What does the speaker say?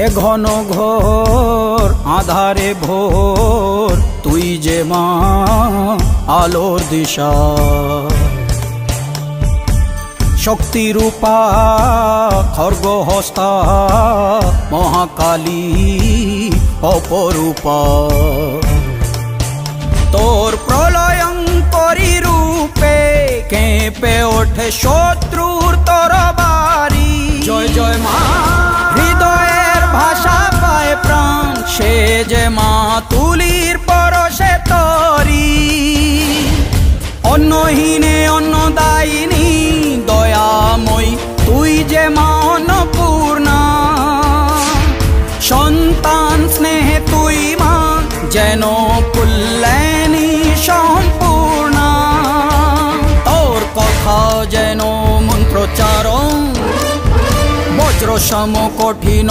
এ ঘন ঘোর আধারে ভোর তুই যে মা আলোর দিশা শক্তি রূপা খর্গ হস্তা মহাকালী অপরূপা তোর প্রলয়ঙ্করী রূপে কেঁপে ওঠে শত্রুর তরবারি জয় জয় মা হৃদয়ের ভাষা পায় প্রাণ সে যে মা তুলির পরশে তরি অন্নহীনে অন্নদায়িনী দয়াময়ী তুই যে মা অন্নপূর্ণা সন্তান স্নেহে তুই মা যেন কল্যাণী সম্পূর্ণা তোর কথা যেন মন্ত্রোচ্চারণ বজ্র সম কঠিন